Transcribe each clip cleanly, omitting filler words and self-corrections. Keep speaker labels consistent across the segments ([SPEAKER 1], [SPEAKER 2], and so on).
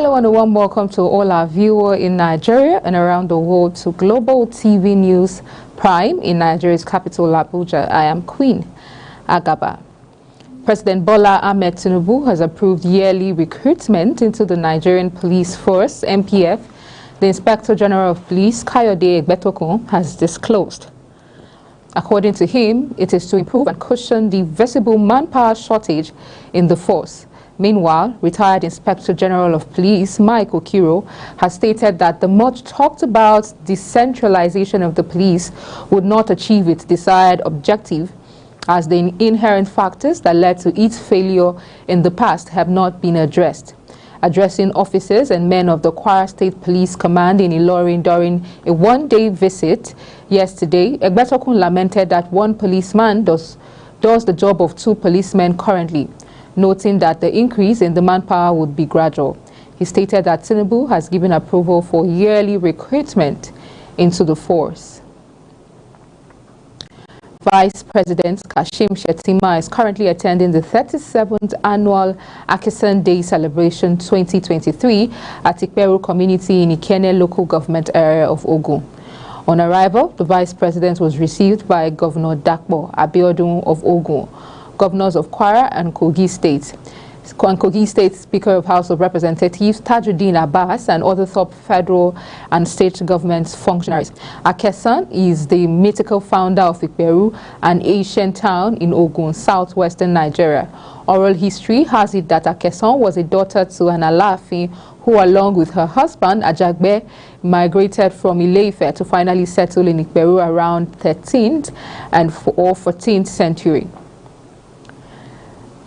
[SPEAKER 1] Hello and a warm welcome to all our viewers in Nigeria and around the world to Global TV News Prime in Nigeria's capital, Abuja. I am Queen Agaba. President Bola Ahmed Tinubu has approved yearly recruitment into the Nigerian Police Force, NPF. The Inspector General of Police, Kayode Egbetokun, has disclosed. According to him, it is to improve and cushion the visible manpower shortage in the force. Meanwhile, retired Inspector General of Police Mike Okiro has stated that the much talked about decentralization of the police would not achieve its desired objective, as the inherent factors that led to its failure in the past have not been addressed. Addressing officers and men of the Kwara State Police Command in Ilorin during a one-day visit yesterday, Egbetokun lamented that one policeman does the job of two policemen currently, noting that the increase in the manpower would be gradual. He stated that Tinubu has given approval for yearly recruitment into the force. Vice President Kashim Shettima is currently attending the 37th annual Akesan Day Celebration 2023 at Ikperu community in Ikenne local government area of Ogun. On arrival, the Vice President was received by Governor Dakpo Abiodun of Ogun, governors of Kwara and Kogi State, Speaker of House of Representatives Tajuddin Abbas, and other top federal and state government functionaries. Akesan is the mythical founder of Ikperu, an ancient town in Ogun, southwestern Nigeria. Oral history has it that Akesan was a daughter to an Alaafin who, along with her husband Ajagbe, migrated from Ile-Ife to finally settle in Ikperu around 13th or 14th century.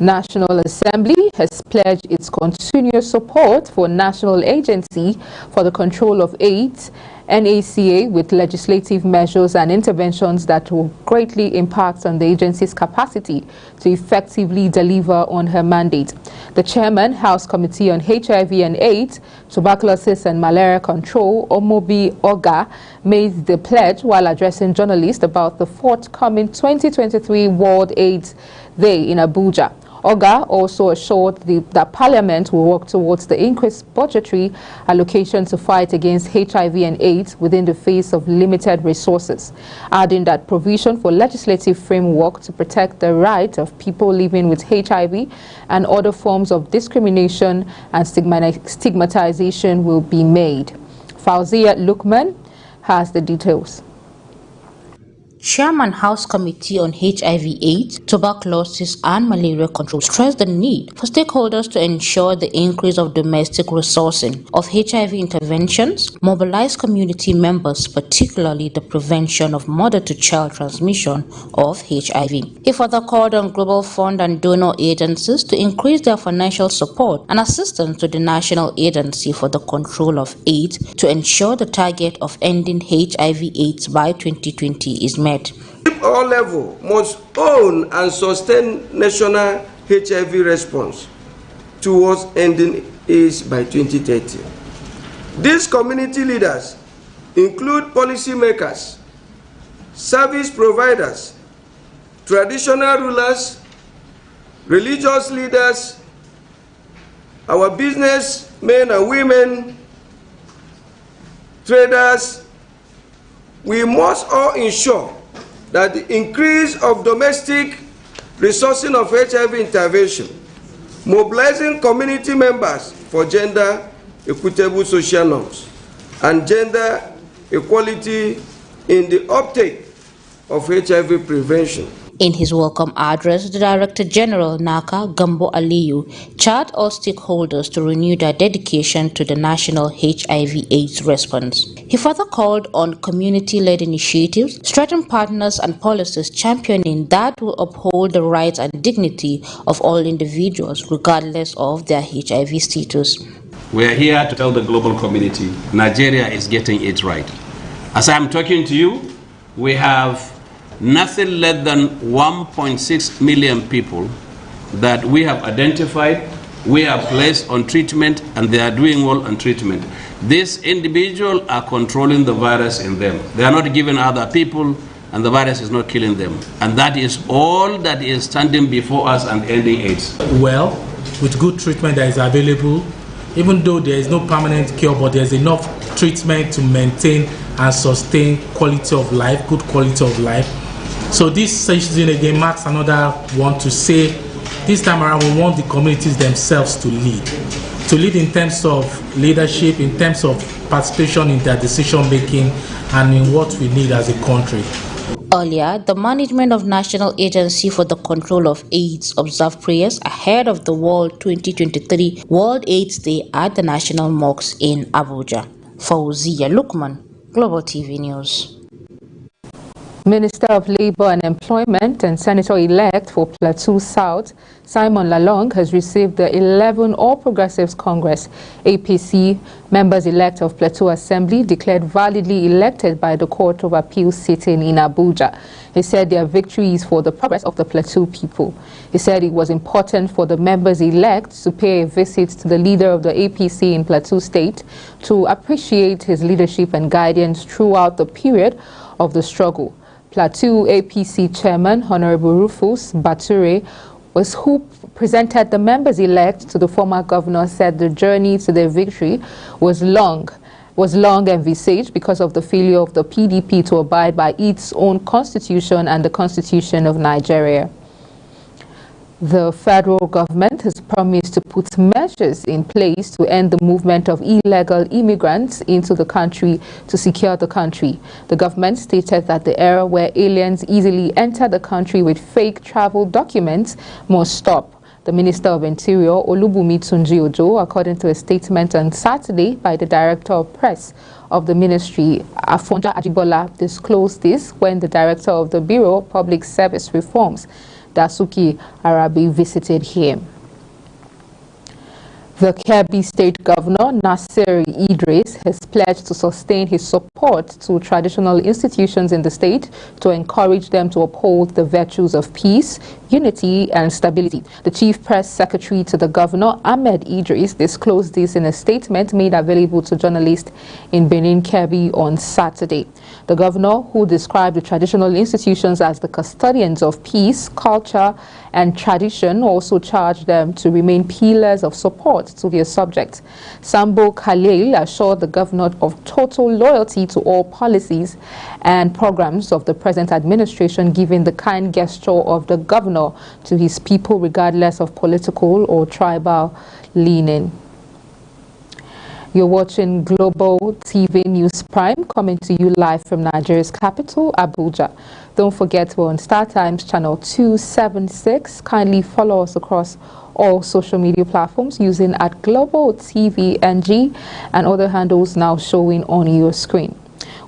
[SPEAKER 1] National Assembly has pledged its continuous support for National Agency for the Control of AIDS, NACA, with legislative measures and interventions that will greatly impact on the agency's capacity to effectively deliver on her mandate. The Chairman, House Committee on HIV and AIDS, Tuberculosis and Malaria Control, Omobi Oga, made the pledge while addressing journalists about the forthcoming 2023 World AIDS Day in Abuja. Oga also assured that Parliament will work towards the increased budgetary allocation to fight against HIV and AIDS within the face of limited resources, adding that provision for legislative framework to protect the right of people living with HIV and other forms of discrimination and stigmatization will be made. Fauzia Lukman has the details.
[SPEAKER 2] Chairman House Committee on HIV/AIDS, Tuberculosis and Malaria Control stressed the need for stakeholders to ensure the increase of domestic resourcing of HIV interventions, mobilize community members, particularly the prevention of mother-to-child transmission of HIV. He further called on Global Fund and donor agencies to increase their financial support and assistance to the National Agency for the Control of AIDS to ensure the target of ending HIV/AIDS by 2020 is met.
[SPEAKER 3] All levels must own and sustain national HIV response towards ending AIDS by 2030. These community leaders include policymakers, service providers, traditional rulers, religious leaders, our business men and women, traders. We must all ensure that the increase of domestic resourcing of HIV intervention, mobilizing community members for gender equitable social norms and gender equality in the uptake of HIV prevention.
[SPEAKER 2] In his welcome address, the Director General, NACA, Gambo Aliyu, charged all stakeholders to renew their dedication to the national HIV/AIDS response. He further called on community-led initiatives, strengthen partners and policies championing that will uphold the rights and dignity of all individuals, regardless of their HIV status.
[SPEAKER 4] We are here to tell the global community Nigeria is getting it right. As I am talking to you, we have nothing less than 1.6 million people that we have identified, we have placed on treatment, and they are doing well on treatment. These individuals are controlling the virus in them. They are not giving other people, and the virus is not killing them. And that is all that is standing before us and ending AIDS.
[SPEAKER 5] Well, with good treatment that is available, even though there is no permanent cure, but there's enough treatment to maintain and sustain quality of life, good quality of life. So this session again marks another one to say this time around we want the communities themselves to lead in terms of leadership, in terms of participation in their decision making, and in what we need as a country.
[SPEAKER 2] Earlier, the management of National Agency for the Control of AIDS observed prayers ahead of the World 2023 World AIDS Day at the National Mosque in Abuja. Fauziya Lukman, Global TV News.
[SPEAKER 1] Minister of Labour and Employment and Senator-elect for Plateau South, Simon Lalong, has received the 11 All Progressives Congress APC members-elect of Plateau Assembly declared validly elected by the Court of Appeal sitting in Abuja. He said their victory is for the progress of the Plateau people. He said it was important for the members-elect to pay a visit to the leader of the APC in Plateau State to appreciate his leadership and guidance throughout the period of the struggle. Plateau APC Chairman Honorable Rufus Bature was who presented the members-elect to the former governor, said the journey to their victory was long envisaged because of the failure of the PDP to abide by its own constitution and the Constitution of Nigeria. The federal government has promised to put measures in place to end the movement of illegal immigrants into the country to secure the country. The government stated that the era where aliens easily enter the country with fake travel documents must stop. The Minister of Interior, Olubunmi Tunji-Ojo, according to a statement on Saturday by the Director of Press of the Ministry, Afonja Ajibola, disclosed this when the Director of the Bureau of Public Service Reforms, Dasuki Arabi, visited him. The Kebbi State Governor, Nasir Idris, has pledged to sustain his support to traditional institutions in the state to encourage them to uphold the virtues of peace, unity, and stability. The Chief Press Secretary to the Governor, Ahmed Idris, disclosed this in a statement made available to journalists in Benin Kebbi on Saturday. The Governor, who described the traditional institutions as the custodians of peace, culture, and tradition, also charged them to remain pillars of support to their subjects. Sambo Khalil assured the governor of total loyalty to all policies and programs of the present administration, giving the kind gesture of the governor to his people regardless of political or tribal leaning. You're watching Global TV News Prime, coming to you live from Nigeria's capital, Abuja. Don't forget, we're on StarTimes channel 276. Kindly follow us across all social media platforms using @Global TV NG and other handles now showing on your screen.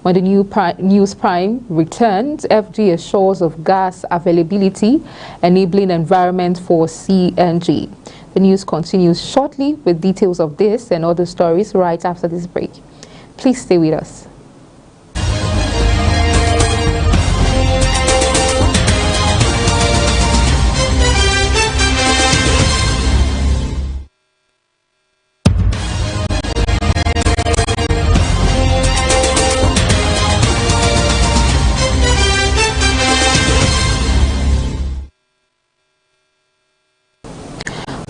[SPEAKER 1] When the News Prime returns, FG assures of gas availability, enabling environment for CNG. The news continues shortly with details of this and other stories right after this break. Please stay with us.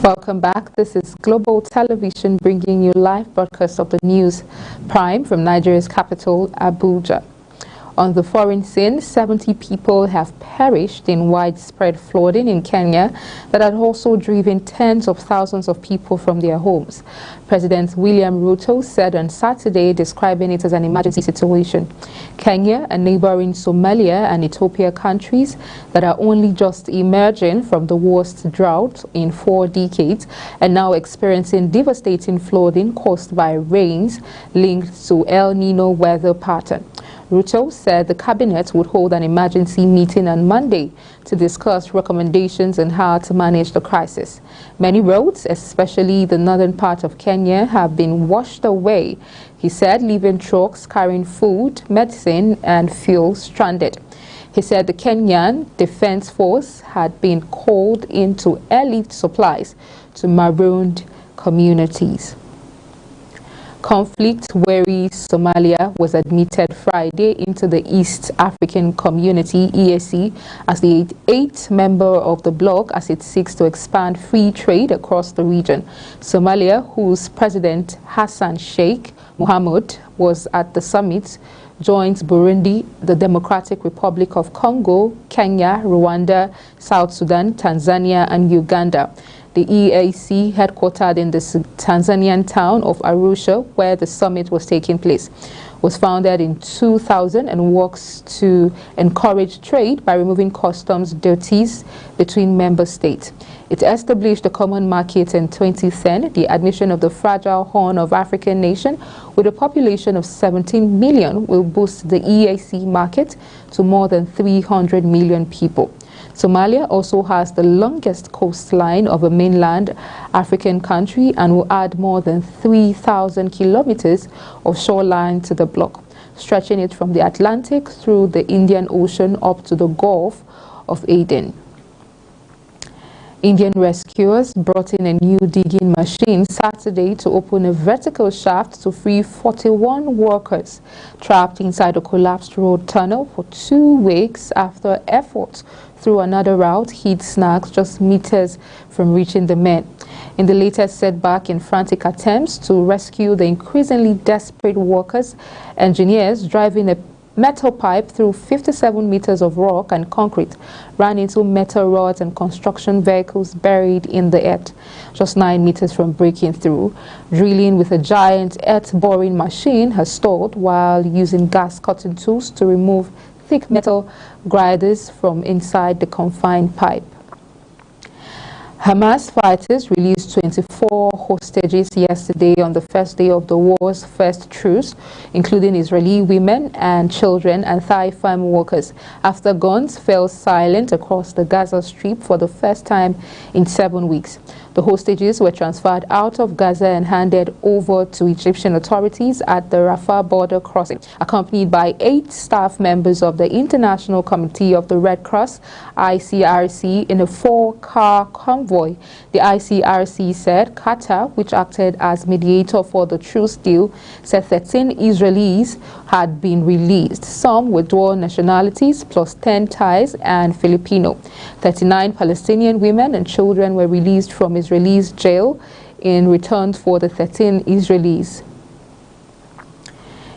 [SPEAKER 1] Welcome back. This is Global Television bringing you live broadcast of the News Prime from Nigeria's capital, Abuja. On the foreign scene, 70 people have perished in widespread flooding in Kenya that had also driven tens of thousands of people from their homes. President William Ruto said on Saturday, describing it as an emergency situation. Kenya and neighboring Somalia and Ethiopia countries that are only just emerging from the worst drought in 4 decades and now experiencing devastating flooding caused by rains linked to El Nino weather pattern. Ruto said the cabinet would hold an emergency meeting on Monday to discuss recommendations on how to manage the crisis. Many roads, especially the northern part of Kenya, have been washed away, he said, leaving trucks carrying food, medicine, and fuel stranded. He said the Kenyan Defense Force had been called in to airlift supplies to marooned communities. Conflict-weary Somalia was admitted Friday into the East African Community (EAC) as the eighth member of the bloc as it seeks to expand free trade across the region. Somalia, whose President Hassan Sheikh Mohamud was at the summit, joins Burundi, the Democratic Republic of Congo, Kenya, Rwanda, South Sudan, Tanzania, and Uganda. The EAC, headquartered in the Tanzanian town of Arusha, where the summit was taking place, was founded in 2000 and works to encourage trade by removing customs duties between member states. It established a common market in 2010. The admission of the fragile Horn of African nation with a population of 17 million will boost the EAC market to more than 300 million people. Somalia also has the longest coastline of a mainland African country and will add more than 3,000 kilometers of shoreline to the bloc, stretching it from the Atlantic through the Indian Ocean up to the Gulf of Aden. Indian rescuers brought in a new digging machine Saturday to open a vertical shaft to free 41 workers trapped inside a collapsed road tunnel for 2 weeks after efforts through another route hit snags just meters from reaching the men. In the latest setback in frantic attempts to rescue the increasingly desperate workers, engineers driving a metal pipe through 57 meters of rock and concrete ran into metal rods and construction vehicles buried in the earth, just 9 meters from breaking through. Drilling with a giant earth-boring machine has stalled while using gas-cutting tools to remove thick metal grinders from inside the confined pipe. Hamas fighters released 24 hostages yesterday on the first day of the war's first truce, including Israeli women and children and Thai farm workers, after guns fell silent across the Gaza Strip for the first time in 7 weeks. The hostages were transferred out of Gaza and handed over to Egyptian authorities at the Rafah border crossing, accompanied by 8 staff members of the International Committee of the Red Cross, ICRC, in a 4-car convoy. The ICRC said Qatar, which acted as mediator for the truce deal, said 13 Israelis had been released, some with dual nationalities, plus 10 Thais and Filipino. 39 Palestinian women and children were released from Israelis' jail in return for the 13 Israelis.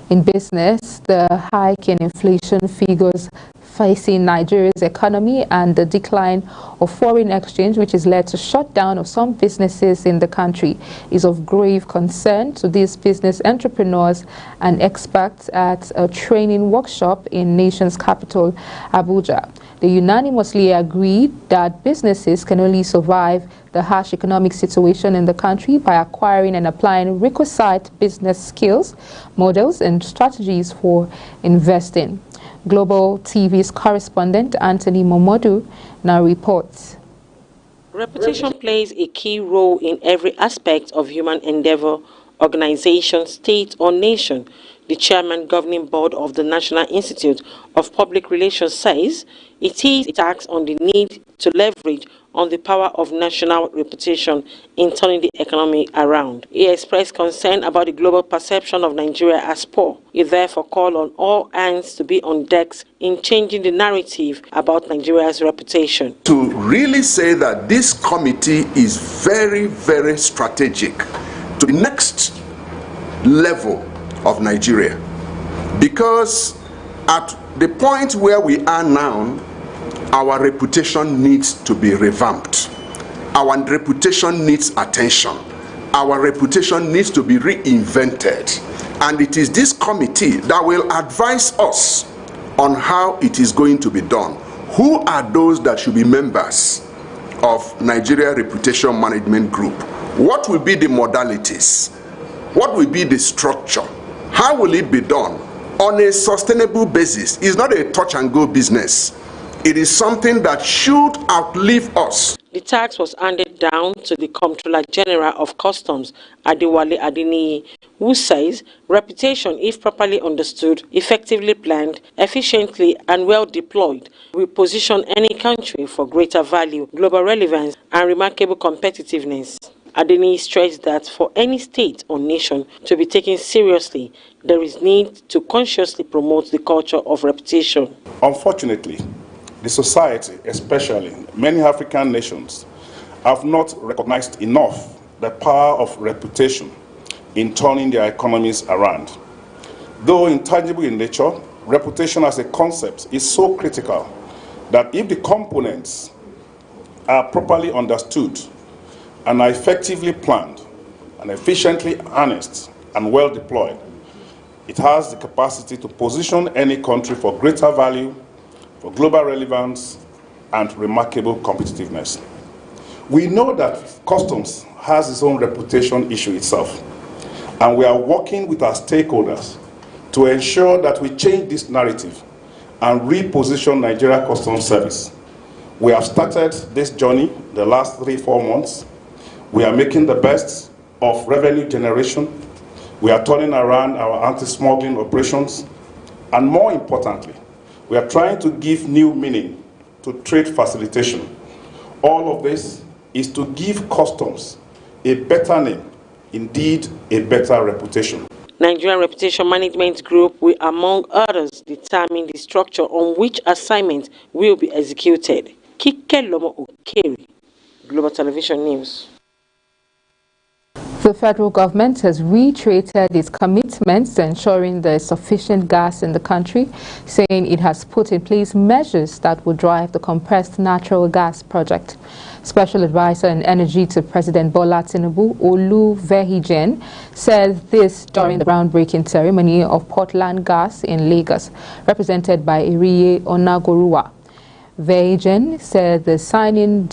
[SPEAKER 1] In business, the hike in inflation figures facing Nigeria's economy and the decline of foreign exchange, which has led to shutdown of some businesses in the country, is of grave concern to these business entrepreneurs and experts at a training workshop in nation's capital, Abuja. They unanimously agreed that businesses can only survive the harsh economic situation in the country by acquiring and applying requisite business skills, models, and strategies for investing. Global TV's correspondent Anthony Momodu now reports.
[SPEAKER 6] Reputation plays a key role in every aspect of human endeavor, organization, state, or nation. The chairman governing board of the National Institute of Public Relations says it is a tax on the need to leverage on the power of national reputation in turning the economy around. He expressed concern about the global perception of Nigeria as poor. He therefore called on all hands to be on decks in changing the narrative about Nigeria's reputation.
[SPEAKER 7] To really say that this committee is very, very strategic to the next level of Nigeria, because at the point where we are now, our reputation needs to be revamped. Our reputation needs attention. Our reputation needs to be reinvented. And it is this committee that will advise us on how it is going to be done. Who are those that should be members of Nigeria Reputation Management Group? What will be the modalities? What will be the structure? How will it be done on a sustainable basis? It's not a touch and go business. It is something that should outlive us.
[SPEAKER 6] The tax was handed down to the Comptroller General of Customs, Adewale Adeniyi, who says reputation, if properly understood, effectively planned, efficiently and well deployed, will position any country for greater value, global relevance and remarkable competitiveness. Adeniyi stressed that for any state or nation to be taken seriously, there is need to consciously promote the culture of reputation.
[SPEAKER 8] Unfortunately, the society, especially many African nations, have not recognized enough the power of reputation in turning their economies around. Though intangible in nature, reputation as a concept is so critical that if the components are properly understood and are effectively planned and efficiently harnessed and well deployed, it has the capacity to position any country for greater value, for global relevance, and remarkable competitiveness. We know that customs has its own reputation issue itself, and we are working with our stakeholders to ensure that we change this narrative and reposition Nigeria Customs Service. We have started this journey the last 3-4 months. We are making the best of revenue generation. We are turning around our anti-smuggling operations. And more importantly, we are trying to give new meaning to trade facilitation. All of this is to give customs a better name, indeed a better reputation.
[SPEAKER 6] Nigerian Reputation Management Group will, among others, determine the structure on which assignment will be executed. Kike Lomo Okeri, Global Television News.
[SPEAKER 1] The federal government has reiterated its commitments to ensuring there is sufficient gas in the country, saying it has put in place measures that will drive the compressed natural gas project. Special Advisor on Energy to President Bola Tinubu, Olu Vehijen, said this during the groundbreaking ceremony of Portland Gas in Lagos, represented by Iriye Onagoruwa. Vehijen said the signing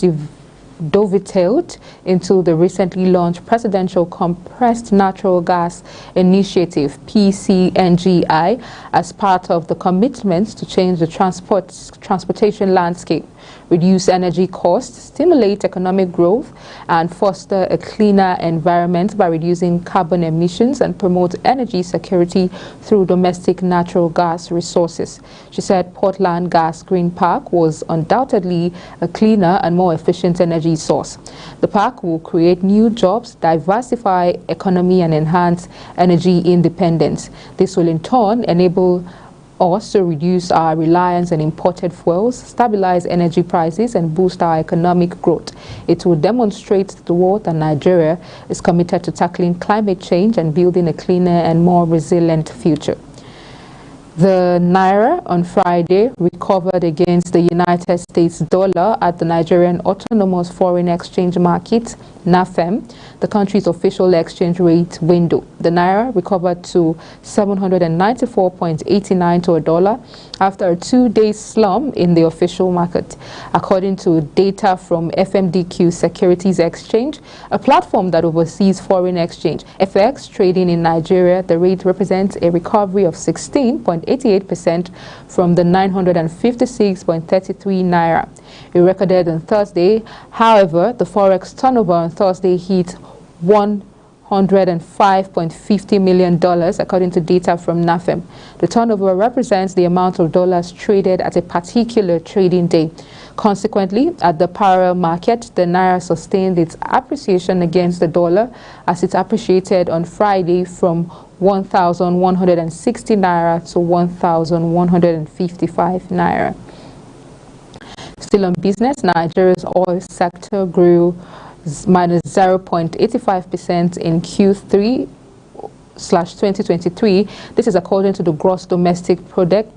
[SPEAKER 1] dovetailed into the recently launched Presidential Compressed Natural Gas Initiative, PCNGI, as part of the commitments to change the transportation landscape, reduce energy costs, stimulate economic growth, and foster a cleaner environment by reducing carbon emissions and promote energy security through domestic natural gas resources. She said Portland Gas Green Park was undoubtedly a cleaner and more efficient energy source. The park will create new jobs, diversify economy, and enhance energy independence. This will in turn enable us to reduce our reliance on imported fuels, stabilize energy prices, and boost our economic growth. It will demonstrate to the world that Nigeria is committed to tackling climate change and building a cleaner and more resilient future. The Naira on Friday recovered against the United States dollar at the Nigerian Autonomous Foreign Exchange Market, NAFEM, the country's official exchange rate window. The Naira recovered to 794.89 to a dollar after a 2-day slump in the official market. According to data from FMDQ Securities Exchange, a platform that oversees foreign exchange, FX trading in Nigeria, the rate represents a recovery of 16.88% from the 956.33 Naira. It recorded on Thursday. However, the forex turnover on Thursday hit $105.50 million, according to data from NAFEM. The turnover represents the amount of dollars traded at a particular trading day. Consequently, at the parallel market, the Naira sustained its appreciation against the dollar as it appreciated on Friday from 1,160 Naira to 1,155 Naira. Still on business, Nigeria's oil sector grew minus 0.85% in Q3/2023. This is according to the Gross Domestic Product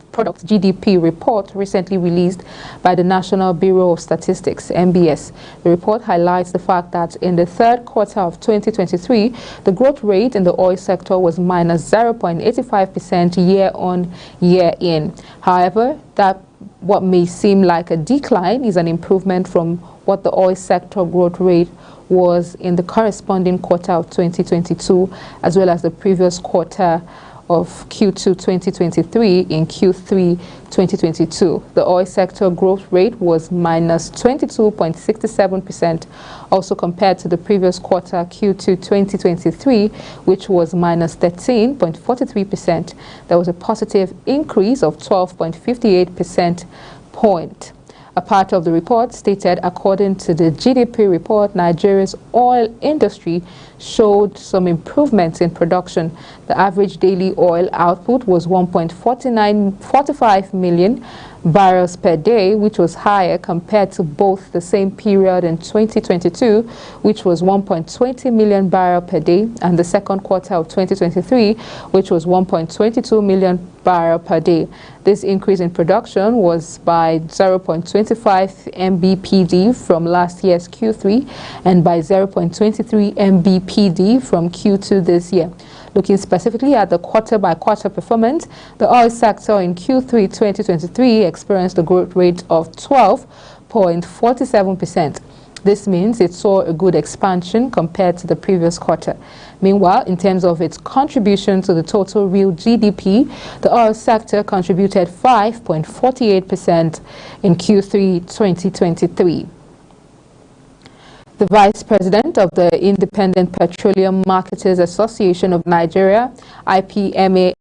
[SPEAKER 1] GDP report recently released by the National Bureau of Statistics, NBS. The report highlights the fact that in the third quarter of 2023, the growth rate in the oil sector was minus 0.85% year-on-year in. However, what may seem like a decline is an improvement from what the oil sector growth rate was in the corresponding quarter of 2022, as well as the previous quarter of Q2 2023 in Q3 2022. The oil sector growth rate was minus 22.67%, also compared to the previous quarter Q2 2023, which was minus 13.43%. There was a positive increase of 12.58% point. A part of the report stated, according to the GDP report, Nigeria's oil industry showed some improvements in production. The average daily oil output was 1.45 million barrels per day, which was higher compared to both the same period in 2022, which was 1.20 million barrels per day, and the second quarter of 2023, which was 1.22 million barrels per day. This increase in production was by 0.25 MBPD from last year's Q3 and by 0.23 MBPD from Q2 this year. Looking specifically at the quarter-by-quarter performance, the oil sector in Q3 2023 experienced a growth rate of 12.47%. This means it saw a good expansion compared to the previous quarter. Meanwhile, in terms of its contribution to the total real GDP, the oil sector contributed 5.48% in Q3 2023. The Vice President of the Independent Petroleum Marketers Association of Nigeria, IPMA,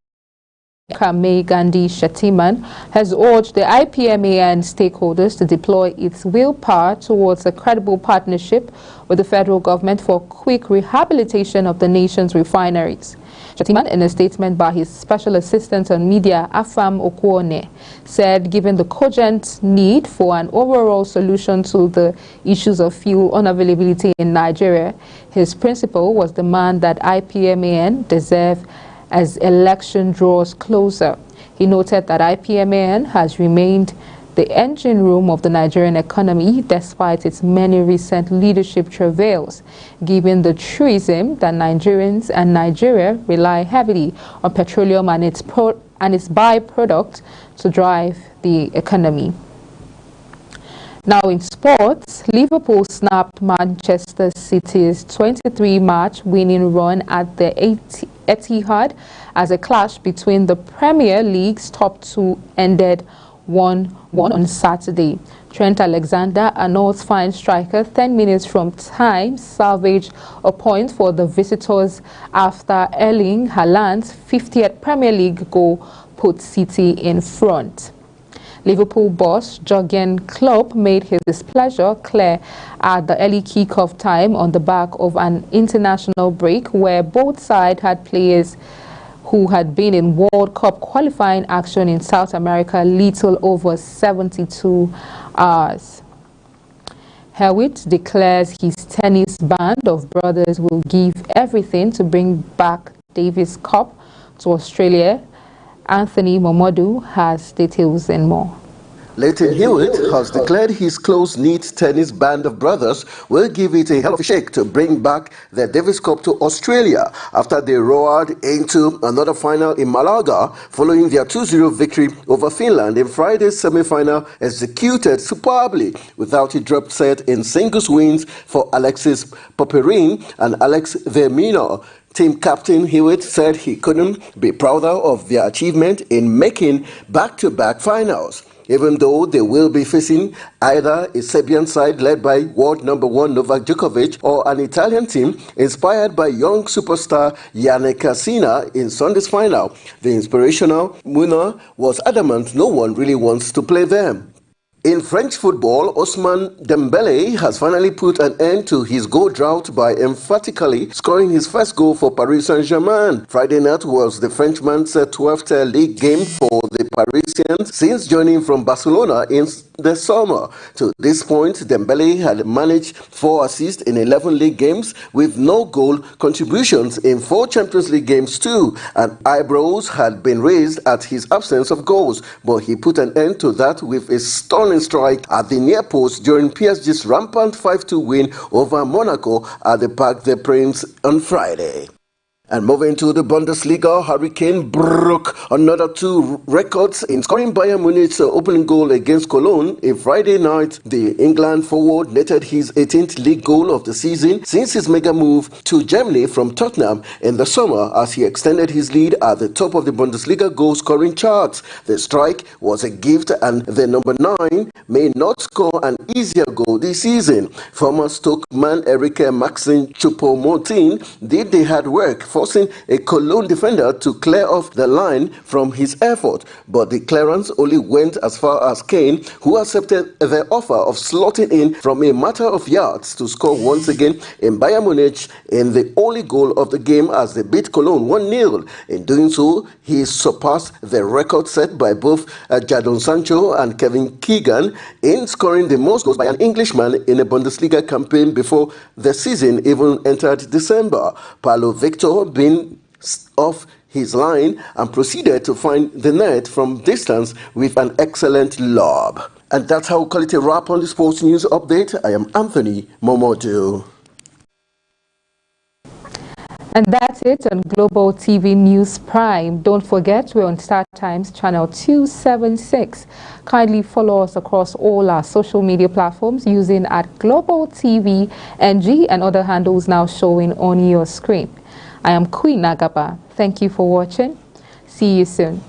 [SPEAKER 1] May Gandhi Shettiman, has urged the IPMA and stakeholders to deploy its willpower towards a credible partnership with the federal government for quick rehabilitation of the nation's refineries. Shettiman, in a statement by his special assistant on media, Afam Okwone, said given the cogent need for an overall solution to the issues of fuel unavailability in Nigeria, his principle was the man that IPMAN deserve as election draws closer. He noted that IPMAN has remained the engine room of the Nigerian economy despite its many recent leadership travails, given the truism that Nigerians and Nigeria rely heavily on petroleum and its byproduct to drive the economy. Now in sports, Liverpool snapped Manchester City's 23-match winning run at the Etihad as a clash between the Premier League's top two ended 1-1 on Saturday. Trent Alexander-Arnold's fine striker 10 minutes from time salvaged a point for the visitors after Erling Haaland's 50th Premier League goal put City in front. Liverpool boss Jurgen Klopp made his displeasure clear at the early kick-off time on the back of an international break where both sides had players who had been in World Cup qualifying action in South America little over 72 hours. Hewitt declares his tennis band of brothers will give everything to bring back Davis Cup to Australia. Anthony Momodu has details and more.
[SPEAKER 9] Leighton Hewitt has declared his close-knit tennis band of brothers will give it a hell of a shake to bring back the Davis Cup to Australia after they roared into another final in Malaga following their 2-0 victory over Finland in Friday's semi-final, executed superbly without a drop set in singles wins for Alexis Popyrin and Alex Vermino. Team captain Hewitt said he couldn't be prouder of their achievement in making back-to-back finals, even though they will be facing either a Serbian side led by world number 1 Novak Djokovic or an Italian team inspired by young superstar Yannick Sinner in Sunday's final. The inspirational winner was adamant no one really wants to play them. In French football, Ousmane Dembélé has finally put an end to his goal drought by emphatically scoring his first goal for Paris Saint-Germain. Friday night was the Frenchman's 12th league game for the Parisians since joining from Barcelona in the summer. To this point, Dembélé had managed 4 assists in 11 league games with no goal contributions in 4 Champions League games too, and eyebrows had been raised at his absence of goals, but he put an end to that with a stunning strike at the near post during PSG's rampant 5-2 win over Monaco at the Parc des Princes on Friday. And moving to the Bundesliga, Harry Kane broke another 2 records in scoring Bayern Munich's opening goal against Cologne in Friday night. The England forward netted his 18th league goal of the season since his mega move to Germany from Tottenham in the summer as he extended his lead at the top of the Bundesliga goal-scoring charts. The strike was a gift and the number 9 may not score an easier goal this season. Former Stoke man Eric Maxim Choupo-Moting did the hard work for causing a Cologne defender to clear off the line from his effort. But the clearance only went as far as Kane, who accepted the offer of slotting in from a matter of yards to score once again in Bayern Munich in the only goal of the game as they beat Cologne 1-0. In doing so, he surpassed the record set by both Jadon Sancho and Kevin Keegan in scoring the most goals by an Englishman in a Bundesliga campaign before the season even entered December. Paulo Victor being off his line and proceeded to find the net from distance with an excellent lob. And that's how we call it a wrap on the Sports News Update. I am Anthony Momodu.
[SPEAKER 1] And that's it on Global TV News Prime. Don't forget, we're on StarTimes channel 276. Kindly follow us across all our social media platforms using @Global TV NG and other handles now showing on your screen. I am Queen Agaba. Thank you for watching. See you soon.